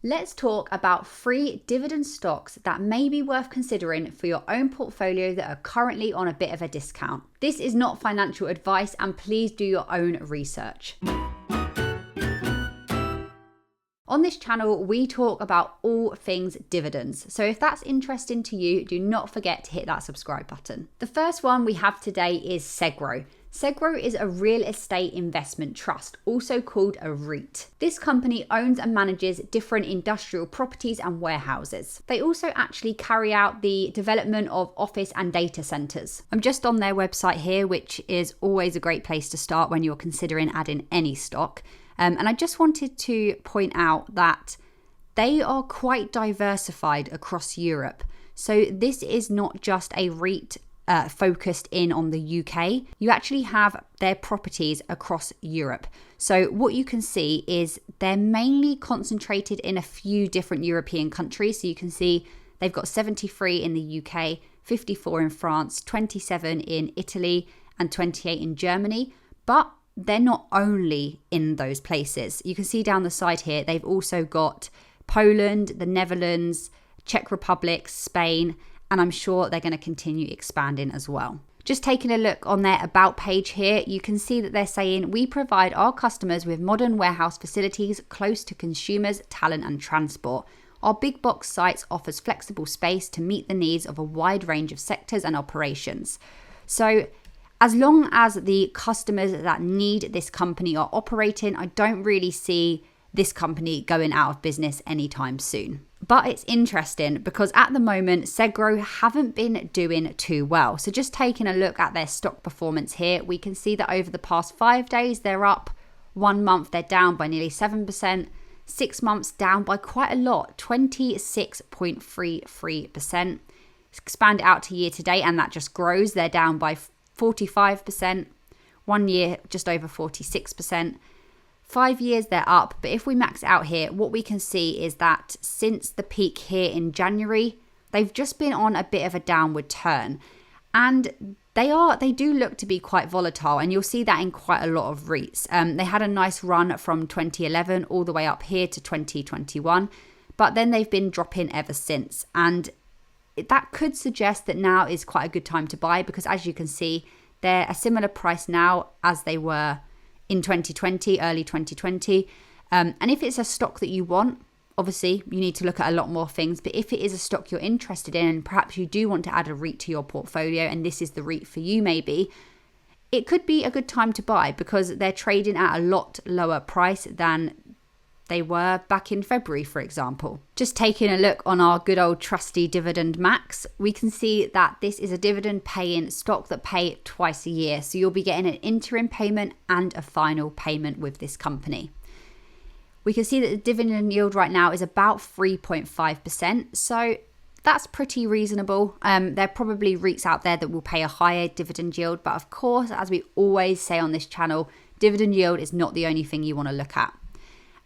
Let's talk about 3 dividend stocks that may be worth considering for your own portfolio that are currently on a bit of a discount. This is not financial advice, and please do your own research. On this channel, we talk about all things dividends. So if that's interesting to you, do not forget to hit that subscribe button. The first one we have today is Segro. Segro is a real estate investment trust, also called a REIT. This company owns and manages different industrial properties and warehouses. They also actually carry out the development of office and data centers. I'm just on their website here, which is always a great place to start when you're considering adding any stock. And I just wanted to point out that they are quite diversified across Europe. So this is not just a REIT focused in on the UK. You actually have their properties across Europe. So what you can see is they're mainly concentrated in a few different European countries. So you can see they've got 73 in the UK, 54 in France, 27 in Italy, and 28 in Germany. But they're not only in those places. You can see down the side here, they've also got Poland, the Netherlands, Czech Republic, Spain, and I'm sure they're going to continue expanding as well. Just taking a look on their about page here, you can see that they're saying, we provide our customers with modern warehouse facilities close to consumers, talent and transport. Our big box sites offers flexible space to meet the needs of a wide range of sectors and operations. So as long as the customers that need this company are operating, I don't really see this company going out of business anytime soon. But it's interesting because at the moment, Segro haven't been doing too well. So just taking a look at their stock performance here, we can see that over the past 5 days, they're up. 1 month, they're down by nearly 7%. 6 months down by quite a lot, 26.33%. Expand it out to year to date, and that just grows. They're down by 45%, 1 year just over 46%, 5 years they're up. But if we max it out here, what we can see is that since the peak here in January, they've just been on a bit of a downward turn, and they do look to be quite volatile, and you'll see that in quite a lot of REITs. They had a nice run from 2011 all the way up here to 2021, but then they've been dropping ever since, and that could suggest that now is quite a good time to buy, because as you can see, they're a similar price now as they were in 2020, early 2020. And if it's a stock that you want, obviously you need to look at a lot more things. But if it is a stock you're interested in, and perhaps you do want to add a REIT to your portfolio, and this is the REIT for you maybe, it could be a good time to buy because they're trading at a lot lower price than they were back in February, for example. Just taking a look on our good old trusty Dividend Max, we can see that this is a dividend paying stock that pay twice a year. So you'll be getting an interim payment and a final payment with this company. We can see that the dividend yield right now is about 3.5%. So that's pretty reasonable. There are probably REITs out there that will pay a higher dividend yield. But of course, as we always say on this channel, dividend yield is not the only thing you want to look at.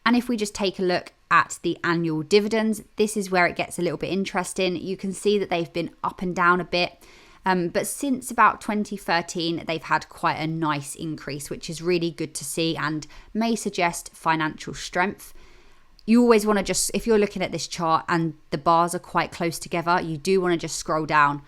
And if we just take a look at the annual dividends, this is where it gets a little bit interesting. You can see that they've been up and down a bit. But since about 2013, they've had quite a nice increase, which is really good to see and may suggest financial strength. You always want to just, if you're looking at this chart and the bars are quite close together, you do want to just scroll down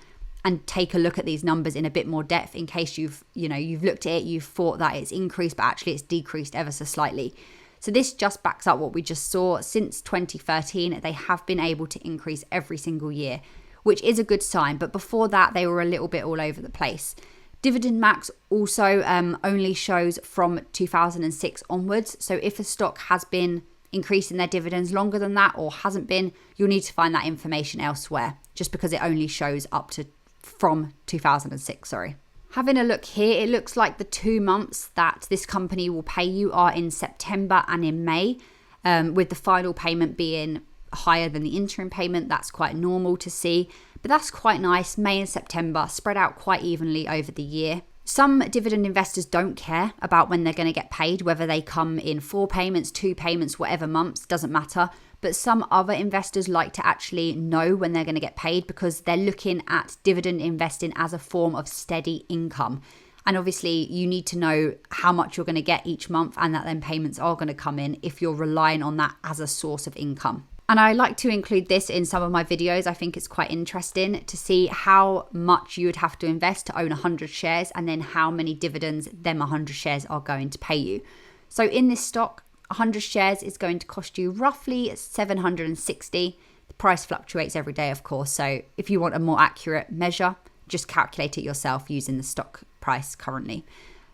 and take a look at these numbers in a bit more depth in case you've looked at it, you've thought that it's increased, but actually it's decreased ever so slightly. So this just backs up what we just saw. Since 2013, they have been able to increase every single year, which is a good sign. But before that, they were a little bit all over the place. Dividend Max also only shows from 2006 onwards. So if a stock has been increasing their dividends longer than that or hasn't been, you'll need to find that information elsewhere, just because it only shows up to from 2006, sorry. Having a look here, it looks like the 2 months that this company will pay you are in September and in May, with the final payment being higher than the interim payment. That's quite normal to see, but that's quite nice. May and September spread out quite evenly over the year. Some dividend investors don't care about when they're going to get paid, whether they come in 4 payments, 2 payments, whatever months, doesn't matter. But some other investors like to actually know when they're going to get paid because they're looking at dividend investing as a form of steady income. And obviously you need to know how much you're going to get each month and that then payments are going to come in if you're relying on that as a source of income. And I like to include this in some of my videos. I think it's quite interesting to see how much you would have to invest to own 100 shares and then how many dividends them 100 shares are going to pay you. So in this stock, 100 shares is going to cost you roughly 760. The price fluctuates every day, of course. So if you want a more accurate measure, just calculate it yourself using the stock price currently.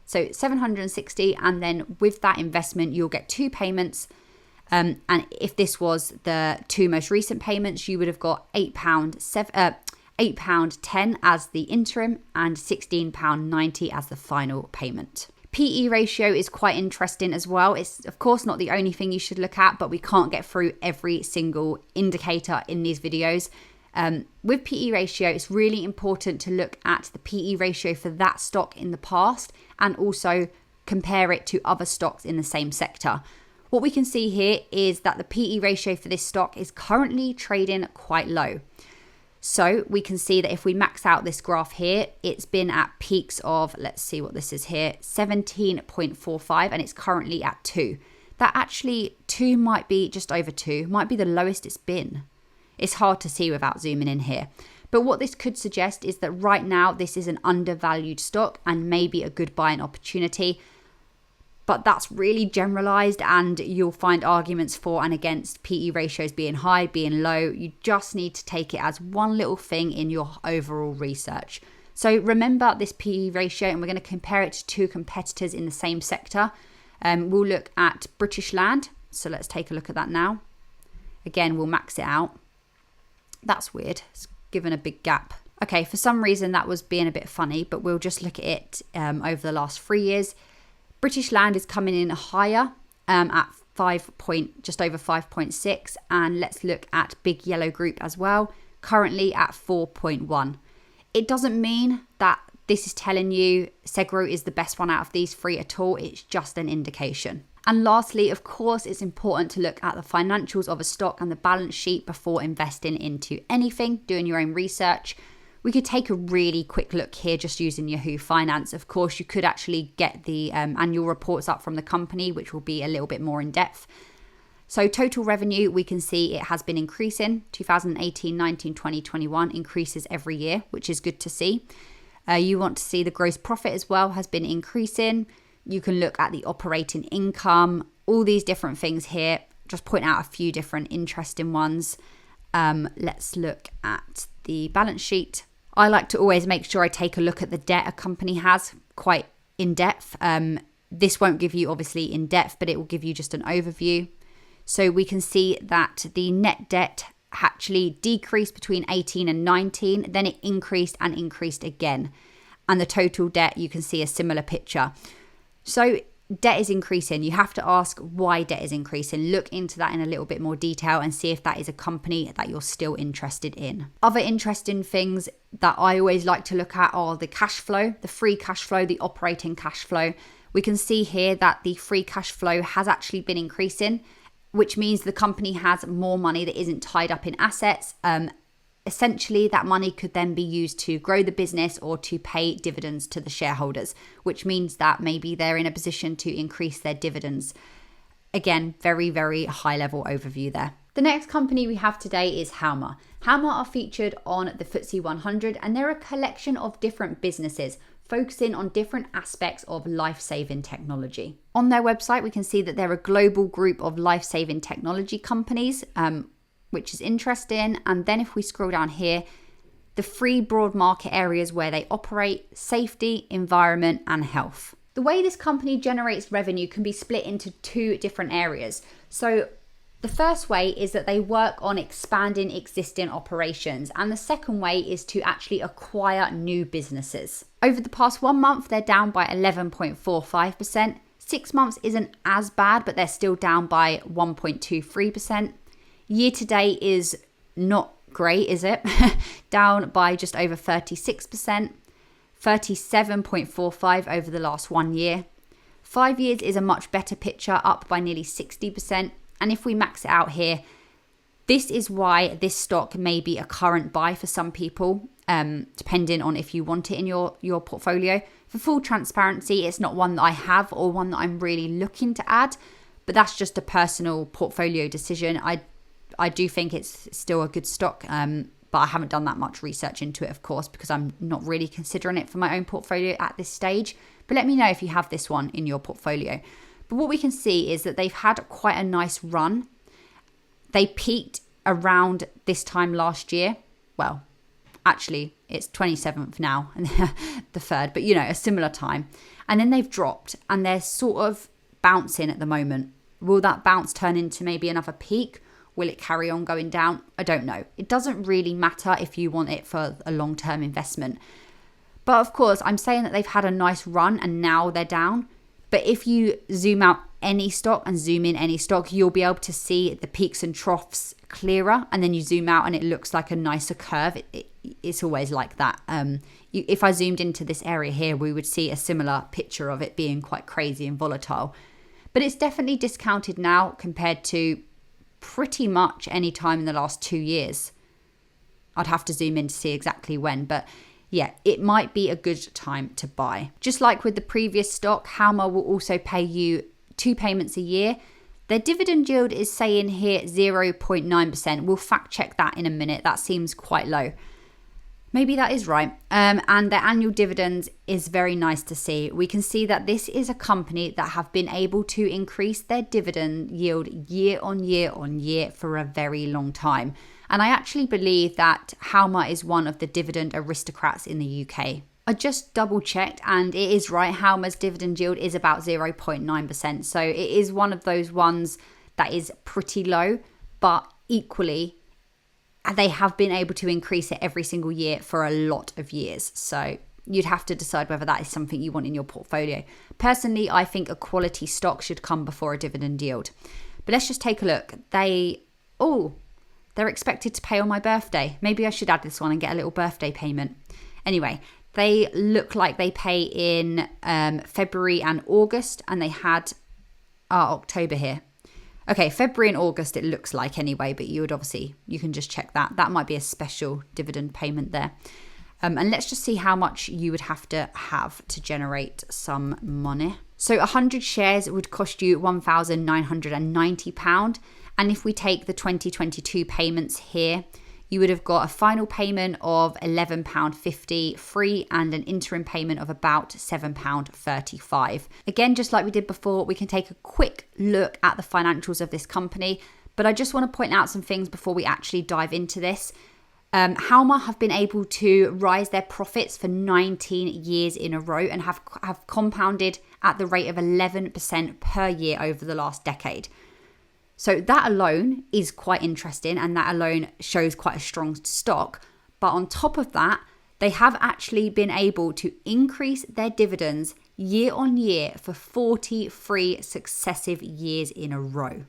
So 760, and then with that investment, you'll get 2 payments. And if this was the 2 most recent payments, you would have got £8.10 as the interim and £16.90 as the final payment. PE ratio is quite interesting as well. It's of course not the only thing you should look at, but we can't get through every single indicator in these videos. With PE ratio, it's really important to look at the PE ratio for that stock in the past and also compare it to other stocks in the same sector. What we can see here is that the PE ratio for this stock is currently trading quite low. So we can see that if we max out this graph here, it's been at peaks of, let's see what this is here, 17.45, and it's currently at 2. That actually 2 might be just over 2, might be the lowest it's been. It's hard to see without zooming in here. But what this could suggest is that right now this is an undervalued stock and maybe a good buying opportunity. But that's really generalized, and you'll find arguments for and against PE ratios being high, being low. You just need to take it as one little thing in your overall research. So remember this PE ratio, and we're going to compare it to 2 competitors in the same sector. We'll look at British Land. So let's take a look at that now. Again, we'll max it out. That's weird. It's given a big gap. Okay, for some reason that was being a bit funny, but we'll just look at it over the last 3 years. British Land is coming in higher at just over 5.6, and let's look at Big Yellow Group as well, currently at 4.1. It doesn't mean that this is telling you Segro is the best one out of these 3 at all. It's just an indication. And lastly, of course, it's important to look at the financials of a stock and the balance sheet before investing into anything, doing your own research. We could take a really quick look here just using Yahoo Finance. Of course, you could actually get the annual reports up from the company, which will be a little bit more in depth. So total revenue, we can see it has been increasing. 2018, 19, 20, 21 increases every year, which is good to see. You want to see the gross profit as well has been increasing. You can look at the operating income, all these different things here. Just point out a few different interesting ones. Let's look at the balance sheet. I like to always make sure I take a look at the debt a company has quite in depth. This won't give you obviously in depth, but it will give you just an overview. So we can see that the net debt actually decreased between 18 and 19, then it increased and increased again. And the total debt, you can see a similar picture. So debt is increasing. You have to ask why debt is increasing. Look into that in a little bit more detail and see if that is a company that you're still interested in. Other interesting things that I always like to look at are the cash flow, the free cash flow, the operating cash flow. We can see here that the free cash flow has actually been increasing, which means the company has more money that isn't tied up in assets. Essentially, that money could then be used to grow the business or to pay dividends to the shareholders, which means that maybe they're in a position to increase their dividends. Again, very, very high level overview there. The next company we have today is Halma. Halma are featured on the FTSE 100, and they're a collection of different businesses focusing on different aspects of life-saving technology. On their website, we can see that they're a global group of life-saving technology companies, which is interesting. And then if we scroll down here, the 3 broad market areas where they operate: safety, environment, and health. The way this company generates revenue can be split into 2 different areas. So the first way is that they work on expanding existing operations, and the second way is to actually acquire new businesses. Over the past 1 month, they're down by 11.45%. 6 months isn't as bad, but they're still down by 1.23%. Year to date is not great, is it? Down by just over 36%, 37.45 over the last 1 year. 5 years is a much better picture, up by nearly 60%. And if we max it out here, this is why this stock may be a current buy for some people, depending on if you want it in your portfolio. For full transparency, it's not one that I have or one that I'm really looking to add, but that's just a personal portfolio decision. I I do think it's still a good stock, but I haven't done that much research into it, of course, because I'm not really considering it for my own portfolio at this stage. But let me know if you have this one in your portfolio. But what we can see is that they've had quite a nice run. They peaked around this time last year. Well, actually, it's 27th now, and the 3rd, but a similar time. And then they've dropped, and they're sort of bouncing at the moment. Will that bounce turn into maybe another peak? Will it carry on going down? I don't know. It doesn't really matter if you want it for a long-term investment. But of course, I'm saying that they've had a nice run and now they're down. But if you zoom out any stock and zoom in any stock, you'll be able to see the peaks and troughs clearer. And then you zoom out and it looks like a nicer curve. It's always like that. If I zoomed into this area here, we would see a similar picture of it being quite crazy and volatile. But it's definitely discounted now compared to pretty much any time in the last 2 years. I'd have to zoom in to see exactly when, but yeah, it might be a good time to buy. Just like with the previous stock, Halma will also pay you 2 payments a year. Their dividend yield is saying here 0.9%. We'll fact check that in a minute. That seems quite low. Maybe that is right. And their annual dividends is very nice to see. We can see that this is a company that have been able to increase their dividend yield year on year for a very long time. And I actually believe that Halma is one of the dividend aristocrats in the UK. I just double checked and it is right. Halma's dividend yield is about 0.9%. So it is one of those ones that is pretty low, but equally they have been able to increase it every single year for a lot of years. So you'd have to decide whether that is something you want in your portfolio. Personally, I think a quality stock should come before a dividend yield. But let's just take a look. They're expected to pay on my birthday. Maybe I should add this one and get a little birthday payment. Anyway, they look like they pay in February and August, and they had October here. Okay, February and August it looks like anyway, but you can just check that. That might be a special dividend payment there. And let's just see how much you would have to generate some money. So 100 shares would cost you £1,990. And if we take the 2022 payments here, you would have got a final payment of £11.50 free and an interim payment of about £7.35. Again, just like we did before, we can take a quick look at the financials of this company, but I just want to point out some things before we actually dive into this. Halma have been able to rise their profits for 19 years in a row and have compounded at the rate of 11% per year over the last decade. So that alone is quite interesting, and that alone shows quite a strong stock. But on top of that, they have actually been able to increase their dividends year on year for 43 successive years in a row.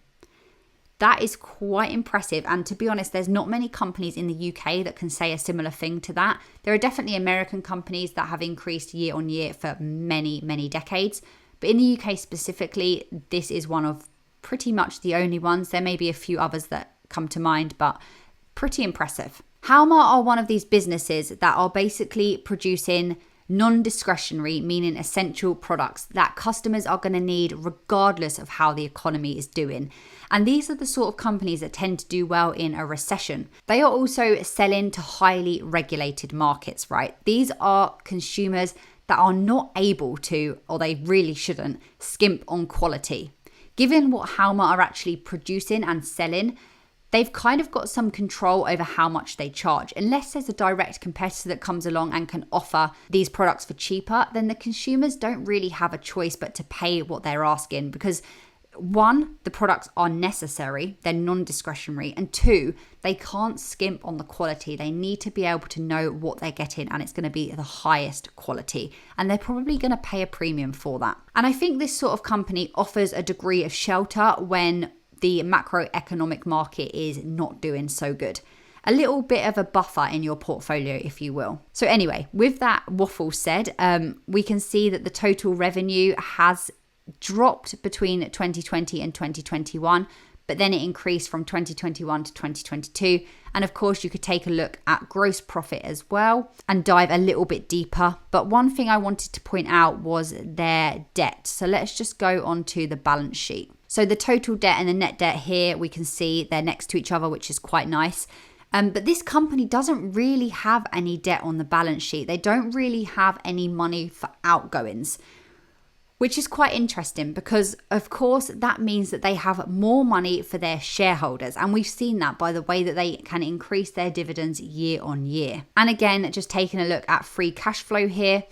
That is quite impressive. And to be honest, there's not many companies in the UK that can say a similar thing to that. There are definitely American companies that have increased year on year for many, many decades. But in the UK specifically, this is one of pretty much the only ones. There may be a few others that come to mind, but pretty impressive. Halma are one of these businesses that are basically producing non-discretionary, meaning essential products that customers are going to need regardless of how the economy is doing. And these are the sort of companies that tend to do well in a recession. They are also selling to highly regulated markets, right? These are consumers that are not able to, or they really shouldn't, skimp on quality. Given what Halma are actually producing and selling, they've kind of got some control over how much they charge. Unless there's a direct competitor that comes along and can offer these products for cheaper, then the consumers don't really have a choice but to pay what they're asking, because one, the products are necessary, they're non-discretionary, and two, they can't skimp on the quality. They need to be able to know what they're getting, and it's going to be the highest quality, and they're probably going to pay a premium for that. And I think this sort of company offers a degree of shelter when the macroeconomic market is not doing so good. A little bit of a buffer in your portfolio, if you will. So anyway, with that waffle said, we can see that the total revenue has dropped between 2020 and 2021, but then it increased from 2021 to 2022. And of course, you could take a look at gross profit as well and dive a little bit deeper. But one thing I wanted to point out was their debt. So let's just go on to the balance sheet. So the total debt and the net debt here, we can see they're next to each other, which is quite nice. But this company doesn't really have any debt on the balance sheet. They don't really have any money for outgoings, which is quite interesting because, of course, that means that they have more money for their shareholders. And we've seen that by the way that they can increase their dividends year on year. And again, just taking a look at free cash flow here,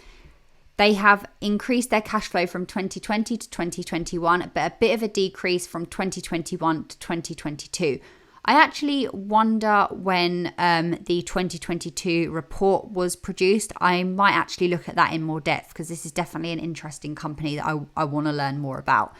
they have increased their cash flow from 2020 to 2021, but a bit of a decrease from 2021 to 2022. I actually wonder when the 2022 report was produced. I might actually look at that in more depth because this is definitely an interesting company that I want to learn more about.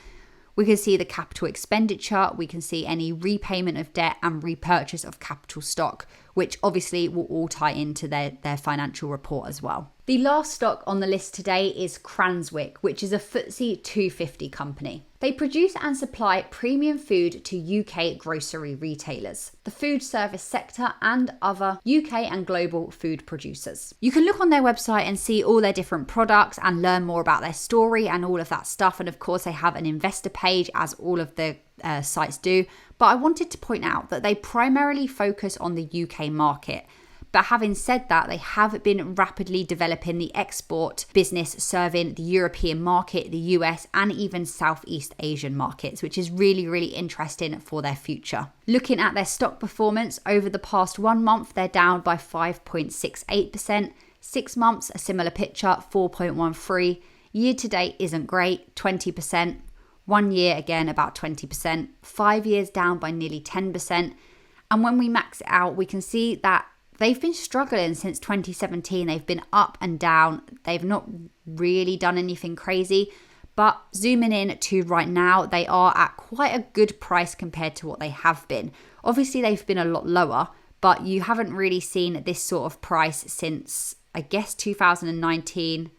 We can see the capital expenditure, we can see any repayment of debt and repurchase of capital stock, which obviously will all tie into their financial report as well. The last stock on the list today is Cranswick, which is a FTSE 250 company. They produce and supply premium food to UK grocery retailers, the food service sector and other UK and global food producers. You can look on their website and see all their different products and learn more about their story and all of that stuff. And of course, they have an investor page, as all of the sites do. But I wanted to point out that they primarily focus on the UK market. But having said that, they have been rapidly developing the export business, serving the European market, the US, and even Southeast Asian markets, which is really, really interesting for their future. Looking at their stock performance over the past 1 month, they're down by 5.68%. 6 months, a similar picture, 4.13%. Year to date isn't great, 20%. 1 year, again, about 20%. 5 years down by nearly 10%. And when we max it out, we can see that they've been struggling since 2017. They've been up and down. They've not really done anything crazy. But zooming in to right now, they are at quite a good price compared to what they have been. Obviously, they've been a lot lower, but you haven't really seen this sort of price since, I guess, 2019.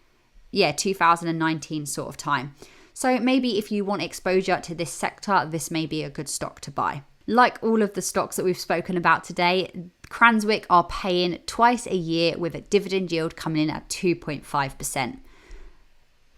Yeah, 2019 sort of time. So maybe if you want exposure to this sector, this may be a good stock to buy. Like all of the stocks that we've spoken about today, Cranswick are paying twice a year with a dividend yield coming in at 2.5%.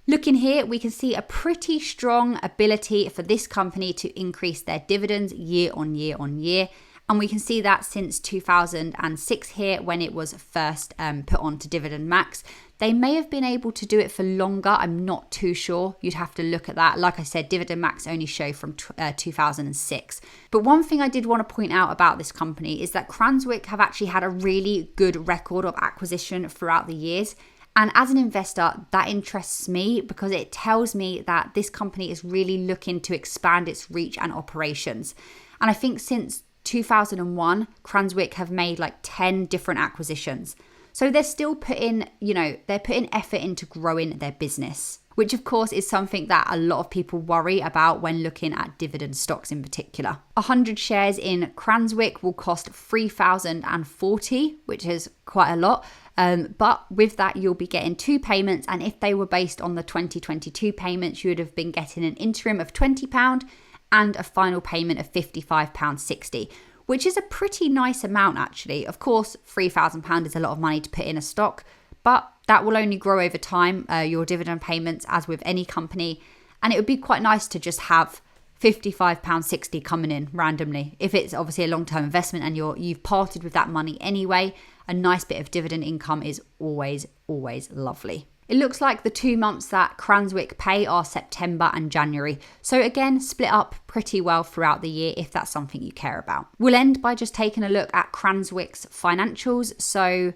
Looking here, we can see a pretty strong ability for this company to increase their dividends year on year on year. And we can see that since 2006 here, when it was first put onto Dividend Max. They may have been able to do it for longer. I'm not too sure. You'd have to look at that. Like I said, Dividend Max only show from 2006. But one thing I did want to point out about this company is that Cranswick have actually had a really good record of acquisition throughout the years. And as an investor, that interests me because it tells me that this company is really looking to expand its reach and operations. And I think since 2001, Cranswick have made like 10 different acquisitions. So they're still putting effort into growing their business, which of course is something that a lot of people worry about when looking at dividend stocks in particular. 100 shares in Cranswick will cost $3,040, which is quite a lot. But with that, you'll be getting 2 payments. And if they were based on the 2022 payments, you would have been getting an interim of £20 and a final payment of £55.60. Which is a pretty nice amount actually. Of course, £3,000 is a lot of money to put in a stock, but that will only grow over time, your dividend payments, as with any company. And it would be quite nice to just have £55.60 coming in randomly. If it's obviously a long-term investment and you've parted with that money anyway, a nice bit of dividend income is always, always lovely. It looks like the 2 months that Cranswick pay are September and January. So again, split up pretty well throughout the year if that's something you care about. We'll end by just taking a look at Cranswick's financials. So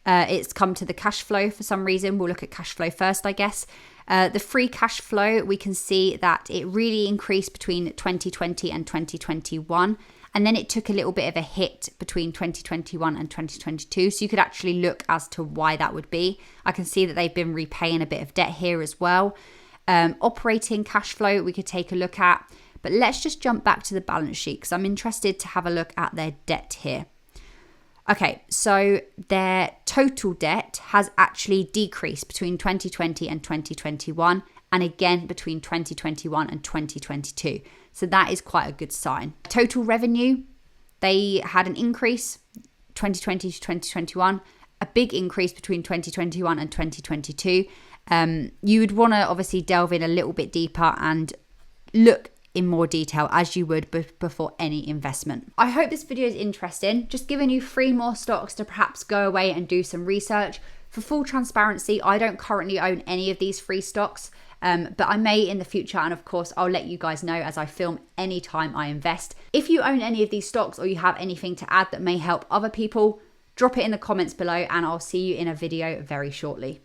it's come to the cash flow for some reason. We'll look at cash flow first, I guess. The free cash flow, we can see that it really increased between 2020 and 2021. And then it took a little bit of a hit between 2021 and 2022. So you could actually look as to why that would be. I can see that they've been repaying a bit of debt here as well. Operating cash flow, we could take a look at. But let's just jump back to the balance sheet because I'm interested to have a look at their debt here. Okay, so their total debt has actually decreased between 2020 and 2021. And again, between 2021 and 2022. So that is quite a good sign. Total revenue, they had an increase 2020 to 2021, a big increase between 2021 and 2022. You would want to obviously delve in a little bit deeper and look in more detail as you would before any investment. I hope this video is interesting, just giving you 3 more stocks to perhaps go away and do some research. For full transparency, I don't currently own any of these 3 stocks, but I may in the future, and of course I'll let you guys know as I film anytime I invest. If you own any of these stocks or you have anything to add that may help other people, drop it in the comments below and I'll see you in a video very shortly.